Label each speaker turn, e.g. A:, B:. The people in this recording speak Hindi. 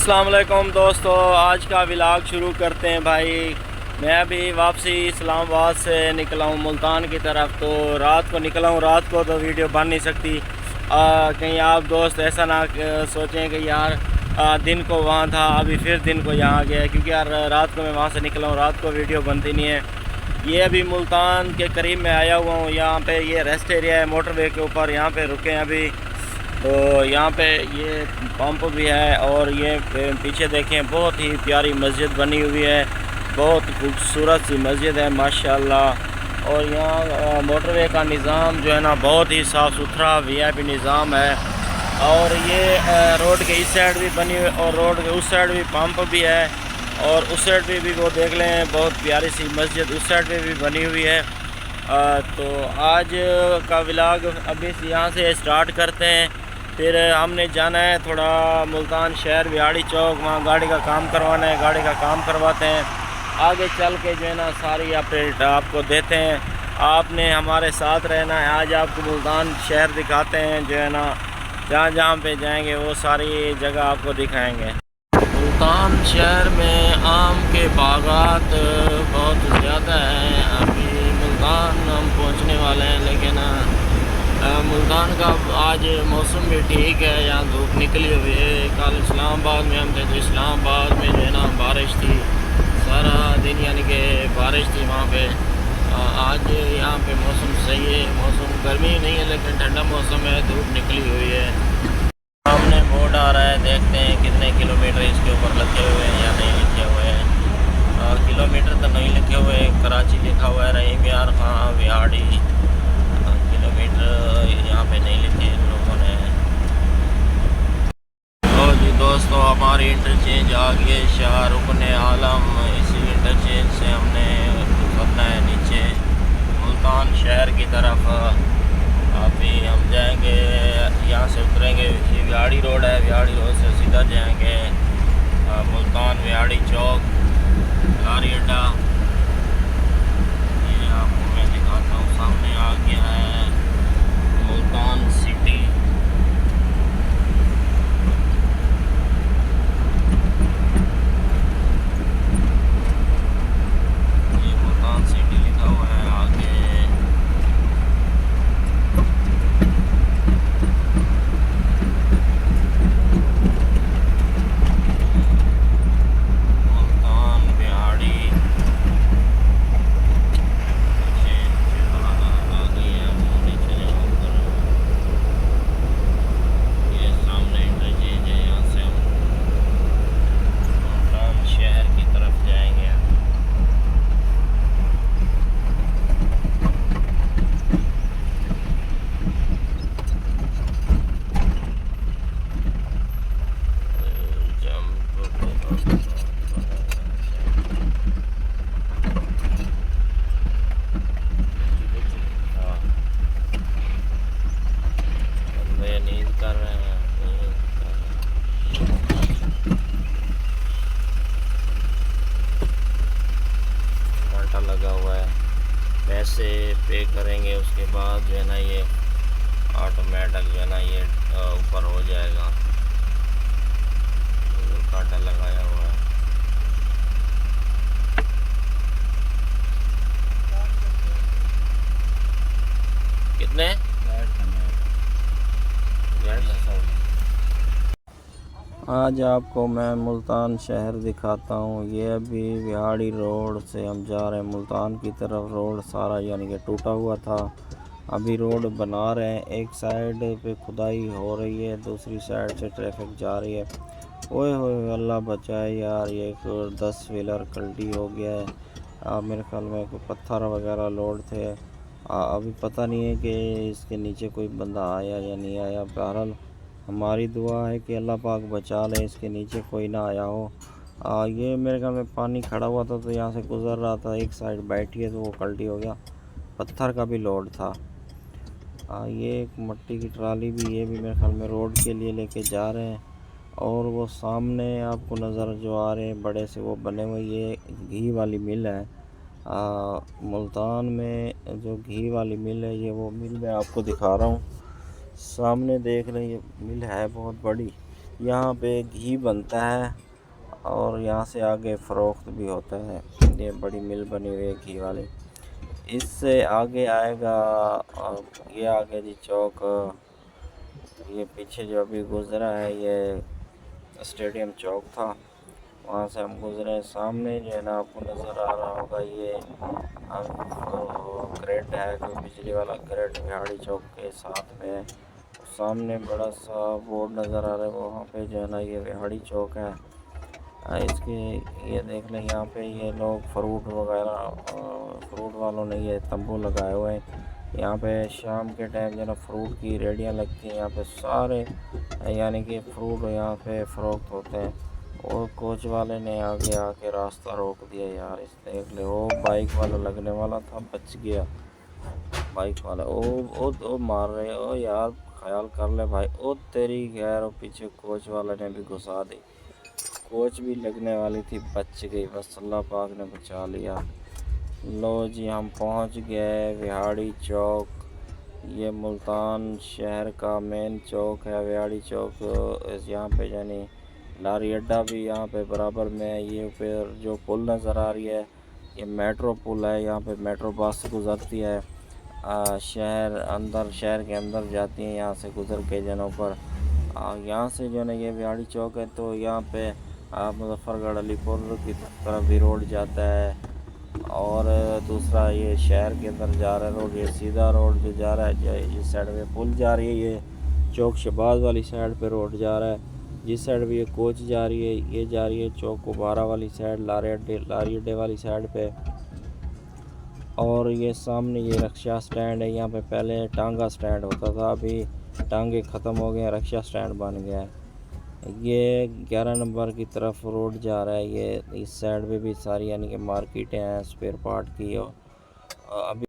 A: अस्सलाम वालेकुम दोस्तों, आज का व्लॉग शुरू करते हैं भाई। मैं अभी वापसी इस्लामाबाद से निकला हूँ मुल्तान की तरफ। तो रात को निकला हूँ, रात को तो वीडियो बन नहीं सकती। कहीं आप दोस्त ऐसा ना सोचें कि यार दिन को वहाँ था अभी फिर दिन को यहाँ गया, क्योंकि यार रात को मैं वहाँ से निकला हूँ, रात को वीडियो बनती नहीं है। ये अभी मुल्तान के करीब में आया हुआ हूँ। यहाँ पे ये रेस्ट एरिया है मोटरवे के ऊपर, यहाँ पे रुके हैं अभी। तो यहाँ पे ये पंप भी है और ये पीछे देखें बहुत ही प्यारी मस्जिद बनी हुई है, बहुत खूबसूरत सी मस्जिद है माशाल्लाह। और यहाँ मोटरवे का निज़ाम जो है ना बहुत ही साफ़ सुथरा वीआईपी निज़ाम है। और ये रोड के इस साइड भी बनी हुई और रोड के उस साइड भी पंप भी है, और उस साइड पे भी वो देख लें बहुत प्यारी सी मस्जिद उस साइड पे भी बनी हुई है। तो आज का व्लॉग अभी यहाँ से स्टार्ट करते हैं। फिर हमने जाना है थोड़ा मुल्तान शहर बिहाड़ी चौक, वहाँ गाड़ी का काम करवाना है, गाड़ी का काम करवाते हैं। आगे चल के जो है ना सारी अपडेट आपको देते हैं। आपने हमारे साथ रहना है। आज आपको मुल्तान शहर दिखाते हैं, जो है ना जहाँ जहाँ पे जाएंगे वो सारी जगह आपको दिखाएंगे। मुल्तान शहर में आम के बागात बहुत ज़्यादा हैं। अभी मुल्तान हम पहुँचने वाले हैं, लेकिन मुल्तान का आज मौसम भी ठीक है, यहाँ धूप निकली हुई है। कल इस्लामाबाद में हम थे तो इस्लामाबाद में जो है ना बारिश थी सारा दिन, यानी कि बारिश थी वहाँ पे। आज यहाँ पे मौसम सही है, मौसम गर्मी नहीं है लेकिन ठंडा मौसम है, धूप निकली हुई है। सामने बोर्ड आ रहा है, देखते हैं कितने किलोमीटर इसके ऊपर लिखे हुए हैं या नहीं लिखे हुए हैं। किलोमीटर तो नहीं लिखे हुए, कराची लिखा हुआ है, रहीम यार खां बिहाड़ी। किलोमीटर यहाँ पे नहीं लिखे इन लोगों ने। तो जी दोस्तों, हमारी इंटरचेंज आ गई है शाहरुख आलम। इसी इंटरचेंज से हमने उतरना है नीचे मुल्तान शहर की तरफ। अभी हम जाएंगे, यहाँ से उतरेंगे, ये बिहाड़ी रोड है, बिहाड़ी रोड से सीधा जाएंगे मुल्तान बिहाड़ी चौक लारी अड्डा। ये आपको मैं दिखाता हूँ, सामने आ गया है मुल्तान सिटी। ये मुल्तान सिटी लिखा हुआ है आगे। मुल्तान बिहाड़ी नींद कर रहे हैं, घंटा लगा हुआ है। पैसे पे करेंगे उसके बाद जो है ना ये ऑटोमेटिक जो है ना ये ऊपर हो जाएगा। कांटा लगाया हुआ है। कितने आज आपको मैं मुल्तान शहर दिखाता हूँ। ये अभी बिहाड़ी रोड से हम जा रहे हैं मुल्तान की तरफ। रोड सारा यानी कि टूटा हुआ था, अभी रोड बना रहे हैं। एक साइड पे खुदाई हो रही है, दूसरी साइड से ट्रैफिक जा रही है। ओए होए अल्लाह बचाए यार, ये एक 10 व्हीलर कल्टी हो गया है। मेरे ख्याल में कोई पत्थर वगैरह लोड थे। अभी पता नहीं है कि इसके नीचे कोई बंदा आया या नहीं आया। बहरहाल हमारी दुआ है कि अल्लाह पाक बचा ले, इसके नीचे कोई ना आया हो। ये मेरे ख्याल में पानी खड़ा हुआ था तो यहाँ से गुज़र रहा था, एक साइड बैठी है तो वो पलटी हो गया। पत्थर का भी लोड था। ये एक मट्टी की ट्राली भी, ये भी मेरे ख्याल में रोड के लिए लेके जा रहे हैं। और वो सामने आपको नज़र जो आ रहे हैं बड़े से वो बने हुए, ये घी वाली मिल है। मुल्तान में जो घी वाली मिल है, ये वो मिल मैं आपको दिखा रहा हूँ। सामने देख रहे हैं, ये मिल है बहुत बड़ी। यहाँ पे घी बनता है और यहाँ से आगे फ़रोख्त भी होता है। ये बड़ी मिल बनी हुई है घी वाली। इससे आगे आएगा ये आगे जी चौक। ये पीछे जो अभी गुज़रा है ये स्टेडियम चौक था, वहाँ से हम गुज़रे। सामने जो है ना आपको नज़र आ रहा होगा ये ग्रिड है, कोई बिजली वाला ग्रिड बिहाड़ी चौक के साथ में है। सामने बड़ा सा बोर्ड नज़र आ रहा है, वहाँ पे जो है ना ये बिहाड़ी चौक है। इसके ये देख लें, यहाँ पे ये लोग फ्रूट वगैरह, फ्रूट वालों ने ये तंबू लगाए हुए हैं। यहाँ पे शाम के टाइम जो है ना फ्रूट की रेडियाँ लगती हैं, यहाँ पे सारे यानी कि फ्रूट यहाँ पे फ़रोख्त होते हैं। और कोच वाले ने आगे आके रास्ता रोक दिया यार, इस देख ले, वो बाइक वाला लगने वाला था, बच गया बाइक वाला। ओ मार रहे हो यार, ख्याल कर ले भाई। ओ तेरी खैर, वो पीछे कोच वाले ने भी घुसा दी, कोच भी लगने वाली थी, बच गई, बस अल्लाह पाक ने बचा लिया। लो जी हम पहुंच गए बिहाड़ी चौक। ये मुल्तान शहर का मेन चौक है बिहाड़ी चौक। यहाँ पे यानी लारी अड्डा भी यहाँ पे बराबर में है। ये फिर जो पुल नज़र आ रही है ये मेट्रो पुल है, यहाँ पे मेट्रो बस गुज़रती है, शहर के अंदर जाती है, यहाँ से गुज़र के जनों पर। यहाँ से जो है ना ये बिहाड़ी चौक है, तो यहाँ पे मुजफ्फरगढ़ अलीपुर की तरफ भी रोड जाता है। और दूसरा ये शहर के अंदर जा रहा है रोड, ये सीधा रोड जो जा रहा है, जिस साइड में पुल जा रही है ये चौक शहबाज वाली साइड पे रोड जा रहा है। जिस साइड भी ये कोच जा रही है ये जा रही है चौक कुबारा वाली साइड, लारी अड्डे वाली साइड पे। और ये सामने ये रक्षा स्टैंड है, यहाँ पे पहले टांगा स्टैंड होता था, अभी टांगे ख़त्म हो गए, रक्षा स्टैंड बन गया है। ये 11 नंबर की तरफ रोड जा रहा है। ये इस साइड पे भी सारी यानी कि मार्केटें हैं स्पेयर पार्ट की। और अभी